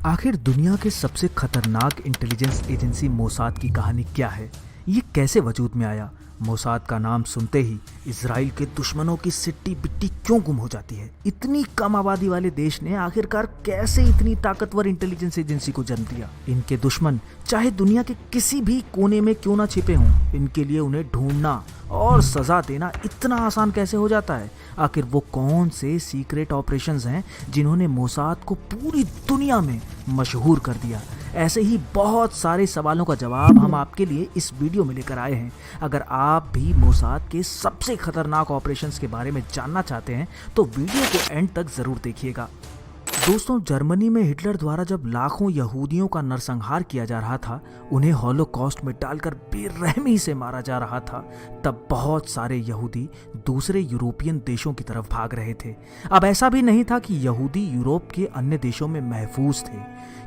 आखिर दुनिया के सबसे खतरनाक इंटेलिजेंस एजेंसी मोसाद की कहानी क्या है? ये कैसे वजूद में आया? मोसाद का नाम सुनते ही इजराइल के दुश्मनों की सिट्टी बिट्टी क्यों गुम हो जाती है? इतनी कम आबादी वाले देश ने आखिरकार कैसे इतनी ताकतवर इंटेलिजेंस एजेंसी को जन्म दिया? इनके दुश्मन चाहे दुनिया के किसी भी कोने में क्यों ना छिपे हों, इनके लिए उन्हें ढूंढना और सजा देना इतना आसान कैसे हो जाता है? आखिर वो कौन से सीक्रेट ऑपरेशंस हैं जिन्होंने मोसाद को पूरी दुनिया में मशहूर कर दिया? ऐसे ही बहुत सारे सवालों का जवाब हम आपके लिए इस वीडियो में लेकर आए हैं। अगर आप भी मोसाद के सबसे खतरनाक ऑपरेशंस के बारे में जानना चाहते हैं तो वीडियो को एंड तक जरूर देखिएगा। दोस्तों, जर्मनी में हिटलर द्वारा जब लाखों यहूदियों का नरसंहार किया जा रहा था, उन्हें हॉलोकॉस्ट में डालकर बेरहमी से मारा जा रहा था, तब बहुत सारे यहूदी दूसरे यूरोपियन देशों की तरफ भाग रहे थे। अब ऐसा भी नहीं था कि यहूदी यूरोप के अन्य देशों में महफूज थे,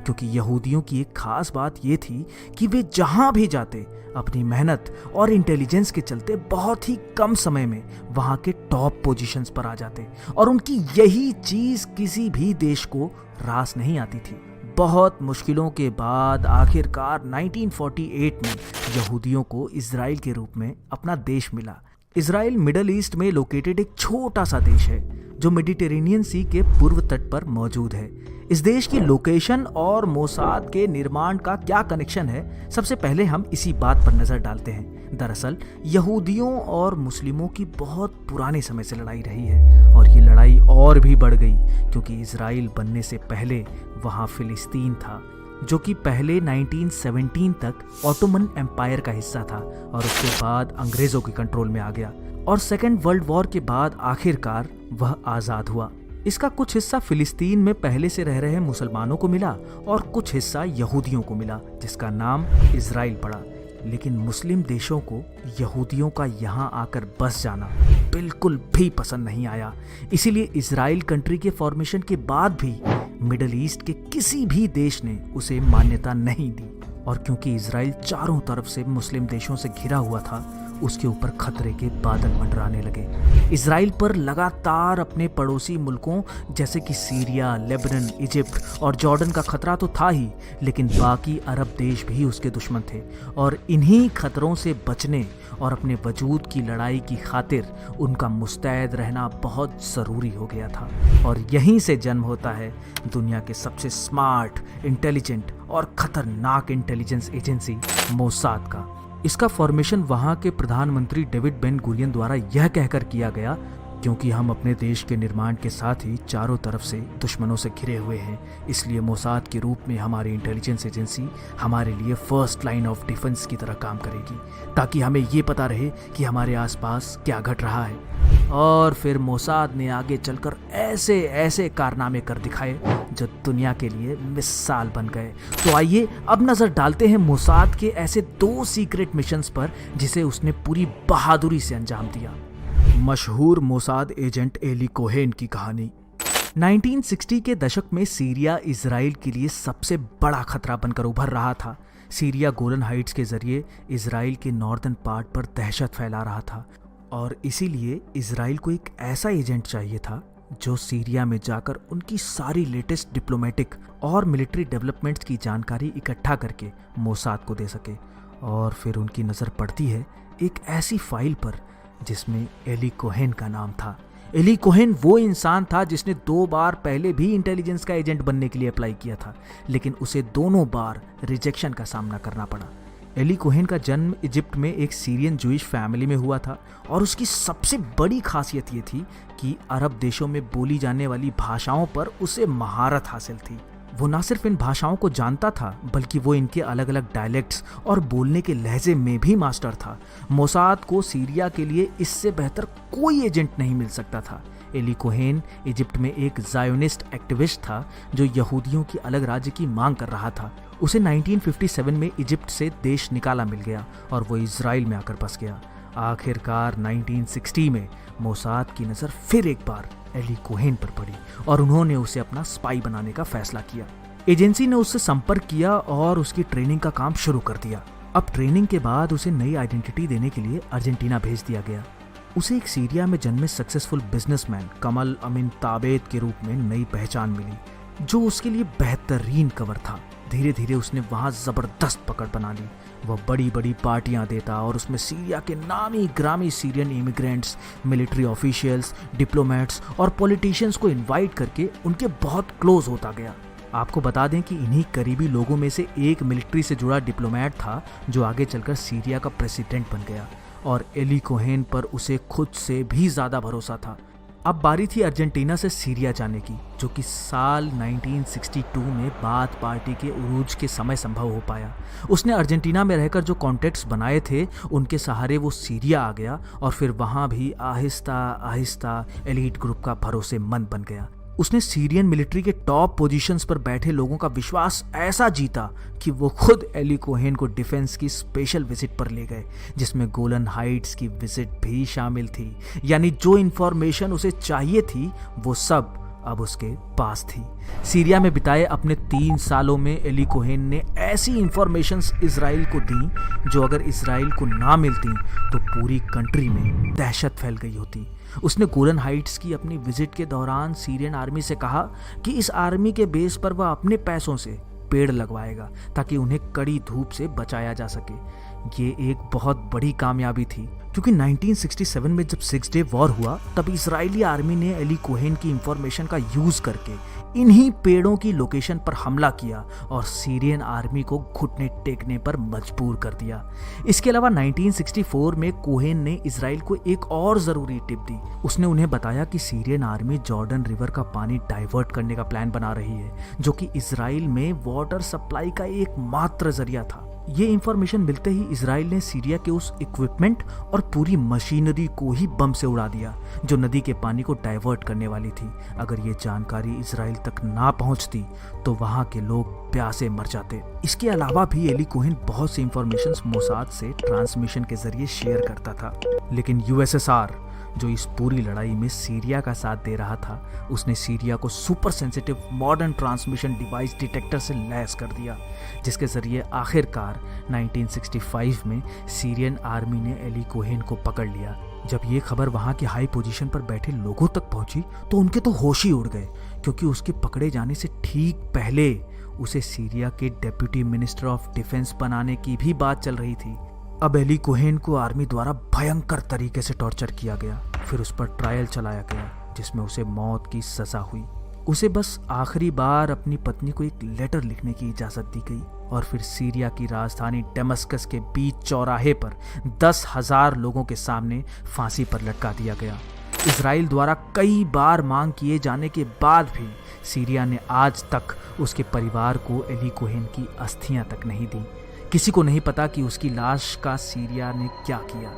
क्योंकि यहूदियों की एक खास बात यह थी कि वे जहां भी जाते अपनी मेहनत और इंटेलिजेंस के चलते बहुत ही कम समय में वहां के टॉप पोजीशंस पर आ जाते, और उनकी यही चीज किसी भी देश को रास नहीं आती थी। बहुत मुश्किलों के बाद आखिरकार 1948 में यहूदियों को इजराइल के रूप में अपना देश मिला। इजराइल मिडल ईस्ट में लोकेटेड एक छोटा सा देश है जो मेडिटेरेनियन सी के पूर्व तट पर मौजूद है। इस देश की लोकेशन और मोसाद के निर्माण का क्या कनेक्शन है, सबसे पहले हम इसी बात पर नजर डालते हैं। दरअसल यहूदियों और मुस्लिमों की बहुत पुराने समय से लड़ाई रही है, और ये लड़ाई और भी बढ़ गई क्योंकि इजराइल बनने से पहले वहाँ फिलिस्तीन था, जो कि पहले 1917 तक ऑटोमन एम्पायर का हिस्सा था और उसके बाद अंग्रेजों के कंट्रोल में आ गया, और सेकेंड वर्ल्ड वॉर के बाद आखिरकार वह आज़ाद हुआ। इसका कुछ हिस्सा फिलिस्तीन में पहले से रह रहे मुसलमानों को मिला और कुछ हिस्सा यहूदियों को मिला, जिसका नाम इजराइल पड़ा। लेकिन मुस्लिम देशों को यहूदियों का यहाँ आकर बस जाना बिल्कुल भी पसंद नहीं आया। इसीलिए इजराइल कंट्री के फॉर्मेशन के बाद भी मिडल ईस्ट के किसी भी देश ने उसे मान्यता नहीं दी, और क्योंकि इजराइल चारों तरफ से मुस्लिम देशों से घिरा हुआ था, उसके ऊपर खतरे के बादल मंडराने लगे। इजराइल पर लगातार अपने पड़ोसी मुल्कों जैसे कि सीरिया, लेबनान, इजिप्ट और जॉर्डन का खतरा तो था ही, लेकिन बाकी अरब देश भी उसके दुश्मन थे, और इन्हीं खतरों से बचने और अपने वजूद की लड़ाई की खातिर उनका मुस्तैद रहना बहुत ज़रूरी हो गया था। और यहीं से जन्म होता है दुनिया के सबसे स्मार्ट, इंटेलिजेंट और खतरनाक इंटेलिजेंस एजेंसी मोसाद का। इसका फॉर्मेशन वहां के प्रधानमंत्री डेविड बेन गुरियन द्वारा यह कहकर किया गया, क्योंकि हम अपने देश के निर्माण के साथ ही चारों तरफ से दुश्मनों से घिरे हुए हैं, इसलिए मोसाद के रूप में हमारी इंटेलिजेंस एजेंसी हमारे लिए फर्स्ट लाइन ऑफ डिफेंस की तरह काम करेगी, ताकि हमें ये पता रहे कि हमारे आसपास क्या घट रहा है। और फिर मोसाद ने आगे चलकर ऐसे ऐसे कारनामे कर दिखाए जो दुनिया के लिए मिसाल बन गए। तो आइए अब नजर डालते हैं मोसाद के ऐसे 2 सीक्रेट मिशंस पर जिसे उसने पूरी बहादुरी से अंजाम दिया। मशहूर मोसाद एजेंट एली कोहेन की कहानी। 1960 के दशक में सीरिया इजराइल के लिए सबसे बड़ा खतरा बनकर उभर रहा था। सीरिया गोलन हाइट्स के जरिए इजराइल के नॉर्दर्न पार्ट पर दहशत फैला रहा था, और इसीलिए इजराइल को एक ऐसा एजेंट चाहिए था जो सीरिया में जाकर उनकी सारी लेटेस्ट डिप्लोमेटिक और मिलिट्री डेवलपमेंट्स की जानकारी इकट्ठा करके मोसाद को दे सके। और फिर उनकी नज़र पड़ती है एक ऐसी फाइल पर जिसमें एली कोहेन का नाम था। एली कोहेन वो इंसान था जिसने 2 बार पहले भी इंटेलिजेंस का एजेंट बनने के लिए अप्लाई किया था, लेकिन उसे दोनों बार रिजेक्शन का सामना करना पड़ा। एली कोहेन का जन्म इजिप्ट में एक सीरियन जूइश फैमिली में हुआ था, और उसकी सबसे बड़ी खासियत ये थी कि अरब देशों में बोली जाने वाली भाषाओं पर उसे महारत हासिल थी। वो ना सिर्फ इन भाषाओं को जानता था, बल्कि वो इनके अलग अलग डायलेक्ट्स और बोलने के लहजे में भी मास्टर था। मोसाद को सीरिया के लिए इससे बेहतर कोई एजेंट नहीं मिल सकता था। एली कोहेन इजिप्ट में एक ज़ायोनिस्ट एक्टिविस्ट था जो यहूदियों की अलग राज्य की मांग कर रहा था। उसे 1957 में इजिप्ट से देश निकाला मिल गया और वो इजराइल में आकर बस गया। आखिरकार 1960 में मोसाद की नज़र फिर एक बार एली कोहेन पर पड़ी और उन्होंने उसे अपना स्पाई बनाने का फैसला किया। एजेंसी ने उससे संपर्क किया और उसकी ट्रेनिंग का काम शुरू कर दिया। अब ट्रेनिंग के बाद उसे नई आइडेंटिटी देने के लिए अर्जेंटीना भेज दिया गया। उसे एक सीरिया में जन्मे सक्सेसफुल बिजनेसमैन कमल अमीन ताबेद के रूप में नई पहचान मिली। जो उसके लिए बेहतरीन कवर था। धीरे धीरे उसने वहाँ ज़बरदस्त पकड़ बना ली। वह बड़ी बड़ी पार्टियाँ देता और उसमें सीरिया के नामी ग्रामी Syrian immigrants, military officials, diplomats और पॉलिटिशियंस को इनवाइट करके उनके बहुत क्लोज होता गया। आपको बता दें कि इन्हीं करीबी लोगों में से एक मिलिट्री से जुड़ा डिप्लोमेट था जो आगे चलकर सीरिया का प्रेसिडेंट बन गया, और एली कोहेन पर उसे खुद से भी ज़्यादा भरोसा था। अब बारी थी अर्जेंटीना से सीरिया जाने की, जो कि साल 1962 में बाथ पार्टी के उरूज के समय संभव हो पाया। उसने अर्जेंटीना में रहकर जो कॉन्टेक्ट्स बनाए थे उनके सहारे वो सीरिया आ गया और फिर वहाँ भी आहिस्ता आहिस्ता एलीट ग्रुप का भरोसेमंद बन गया। उसने सीरियन मिलिट्री के टॉप पोजीशंस पर बैठे लोगों का विश्वास ऐसा जीता कि वो खुद एली कोहेन को डिफेंस की स्पेशल विजिट पर ले गए, जिसमें गोलन हाइट्स की विजिट भी शामिल थी। यानी जो इंफॉर्मेशन उसे चाहिए थी वो सब अब उसके पास थी। सीरिया में बिताए अपने 3 सालों में एली कोहेन ने ऐसी इंफॉर्मेशंस इजराइल को दी जो अगर इजराइल को ना मिलती तो पूरी कंट्री में दहशत फैल गई होती। उसने गोलन हाइट्स की अपनी विजिट के दौरान सीरियन आर्मी से कहा कि इस आर्मी के बेस पर वह अपने पैसों से पेड़ लगवाएगा ताकि उन्हें कड़ी धूप से बचाया जा सके। ये एक बहुत बड़ी कामयाबी थी, क्योंकि 1967 में जब 6 डे वॉर हुआ तब इजरायली आर्मी ने एली कोहेन की इंफॉर्मेशन का यूज करके इन्हीं पेड़ों की लोकेशन पर हमला किया और सीरियन आर्मी को घुटने टेकने पर मजबूर कर दिया। इसके अलावा 1964 में कोहेन ने इजराइल को एक और जरूरी टिप दी। उसने उन्हें बताया कि सीरियन आर्मी जॉर्डन रिवर का पानी डाइवर्ट करने का प्लान बना रही है, जो कि इजराइल में वाटर सप्लाई का एकमात्र जरिया था। ये इंफॉर्मेशन मिलते ही इजराइल ने सीरिया के उस इक्विपमेंट और पूरी मशीनरी को ही बम से उड़ा दिया जो नदी के पानी को डाइवर्ट करने वाली थी। अगर ये जानकारी इजराइल तक ना पहुंचती तो वहां के लोग प्यासे मर जाते। इसके अलावा भी एली कोहेन बहुत सी इंफॉर्मेशंस मोसाद से ट्रांसमिशन के जरिए शेयर करता था, लेकिन यूएसएसआर जो इस पूरी लड़ाई में सीरिया का साथ दे रहा था, उसने सीरिया को super sensitive modern transmission device detector से लैस कर दिया, जिसके जरिए आखिरकार 1965 में सीरियन आर्मी ने एली कोहेन को पकड़ लिया। जब ये खबर वहाँ के हाई पोजीशन पर बैठे लोगों तक पहुंची तो उनके तो होश ही उड़ गए, क्योंकि उसके पकड़े जाने से ठीक पहले उसे सीरिया के डेप्यूटी मिनिस्टर ऑफ डिफेंस बनाने की भी बात चल रही थी। अब एली कोहेन को आर्मी द्वारा भयंकर तरीके से टॉर्चर किया गया, फिर उस पर ट्रायल चलाया गया जिसमें उसे मौत की सजा हुई। उसे बस आखिरी बार अपनी पत्नी को एक लेटर लिखने की इजाज़त दी गई और फिर सीरिया की राजधानी डेमस्कस के बीच चौराहे पर 10,000 लोगों के सामने फांसी पर लटका दिया गया। इजराइल द्वारा कई बार मांग किए जाने के बाद भी सीरिया ने आज तक उसके परिवार को एली कोहेन की अस्थियां तक नहीं दी। किसी को नहीं पता कि उसकी लाश का सीरिया ने क्या किया।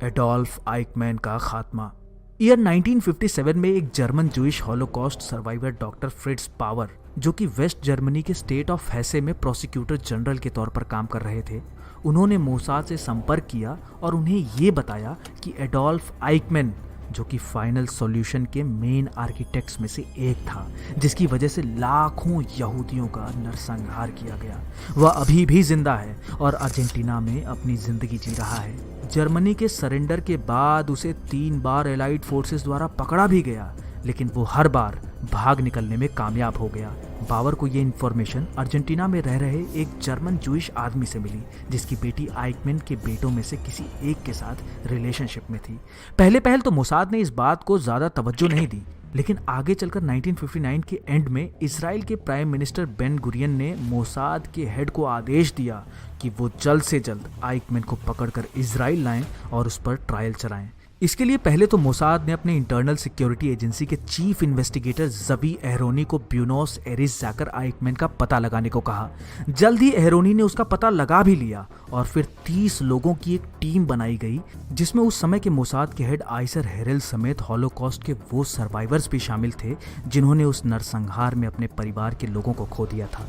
एडोल्फ आइकमैन का खात्मा। ईयर 1957 में एक German Jewish Holocaust survivor doctor Fritz power, जो कि वेस्ट जर्मनी के स्टेट ऑफ हेसे में प्रोसिक्यूटर जनरल के तौर पर काम कर रहे थे, उन्होंने मोसाद से संपर्क किया और उन्हें ये बताया कि एडोल्फ आइकमैन, जो कि फाइनल सॉल्यूशन के मेन आर्किटेक्ट्स में से एक था, जिसकी वजह से लाखों यहूदियों का नरसंहार किया गया, वह अभी भी जिंदा है और अर्जेंटीना में अपनी जिंदगी जी रहा है। जर्मनी के सरेंडर के बाद उसे 3 बार एलाइड फोर्सेस द्वारा पकड़ा भी गया, लेकिन वो हर बार भाग निकलने में कामयाब हो गया। बावर को ये इन्फॉर्मेशन अर्जेंटीना में रह रहे एक जर्मन जूइश आदमी से मिली, जिसकी बेटी आइकमैन के बेटों में से किसी एक के साथ रिलेशनशिप में थी। पहले तो मोसाद ने इस बात को ज़्यादा तवज्जो नहीं दी, लेकिन आगे चलकर 1959 के एंड में इजराइल के प्राइम मिनिस्टर बेन गुरियन ने मोसाद के हेड को आदेश दिया कि वो जल्द से जल्द आइकमैन को पकड़कर इजराइल लाएं और उस पर ट्रायल चलाएं। इसके लिए पहले तो मोसाद ने अपने इंटरनल सिक्योरिटी एजेंसी के चीफ इन्वेस्टिगेटर ज़बी एहरोनी को ब्यूनोस एरिस जाकर आइकमैन का पता लगाने को कहा। जल्द ही एहरोनी ने उसका पता लगा भी लिया और फिर 30 लोगों की एक टीम बनाई गई, जिसमें उस समय के मोसाद के हेड आइसर हेरेल समेत हॉलोकॉस्ट के वो सर्वाइवर्स भी शामिल थे जिन्होंने उस नरसंहार में अपने परिवार के लोगों को खो दिया था।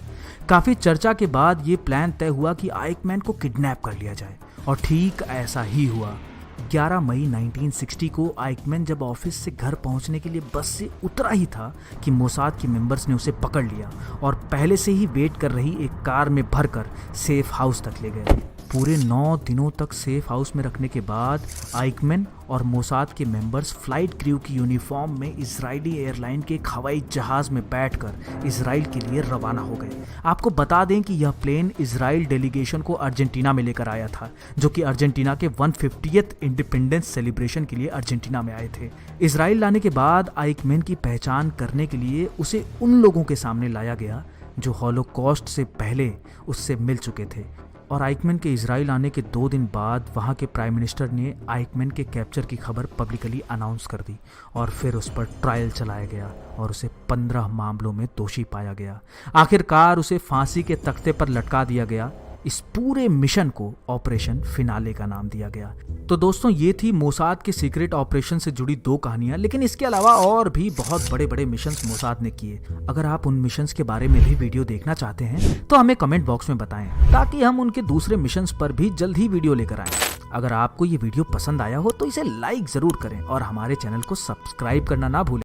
काफ़ी चर्चा के बाद ये प्लान तय हुआ कि आइकमैन को किडनैप कर लिया जाए, और ठीक ऐसा ही हुआ। 11 मई 1960 को आइकमैन जब ऑफिस से घर पहुंचने के लिए बस से उतरा ही था कि मोसाद के मेंबर्स ने उसे पकड़ लिया और पहले से ही वेट कर रही एक कार में भरकर सेफ हाउस तक ले गए। पूरे 9 दिनों तक सेफ हाउस में रखने के बाद आइकमैन और मोसाद के मेंबर्स फ्लाइट क्रू की यूनिफॉर्म में इजरायली एयरलाइन के एक हवाई जहाज में बैठकर इजराइल के लिए रवाना हो गए। आपको बता दें कि यह प्लेन इजराइल डेलीगेशन को अर्जेंटीना में लेकर आया था, जो कि अर्जेंटीना के 150th इंडिपेंडेंस सेलिब्रेशन के लिए अर्जेंटीना में आए थे। इजराइल लाने के बाद आइकमैन की पहचान करने के लिए उसे उन लोगों के सामने लाया गया जो हॉलोकॉस्ट से पहले उससे मिल चुके थे। और आइकमैन के इजराइल आने के 2 दिन बाद वहाँ के प्राइम मिनिस्टर ने आइकमैन के कैप्चर की खबर पब्लिकली अनाउंस कर दी और फिर उस पर ट्रायल चलाया गया और उसे 15 मामलों में दोषी पाया गया। आखिरकार उसे फांसी के तख्ते पर लटका दिया गया। इस पूरे मिशन को ऑपरेशन फिनाले का नाम दिया गया। तो दोस्तों, ये थी मोसाद के सीक्रेट ऑपरेशन से जुड़ी 2 कहानियां, लेकिन इसके अलावा और भी बहुत बड़े बड़े मिशंस मोसाद ने किए। अगर आप उन मिशंस के बारे में भी वीडियो देखना चाहते हैं तो हमें कमेंट बॉक्स में बताएं, ताकि हम उनके दूसरे मिशंस पर भी जल्द ही वीडियो लेकर आएं। अगर आपको ये वीडियो पसंद आया हो तो इसे लाइक जरूर करें और हमारे चैनल को सब्सक्राइब करना ना भूलें।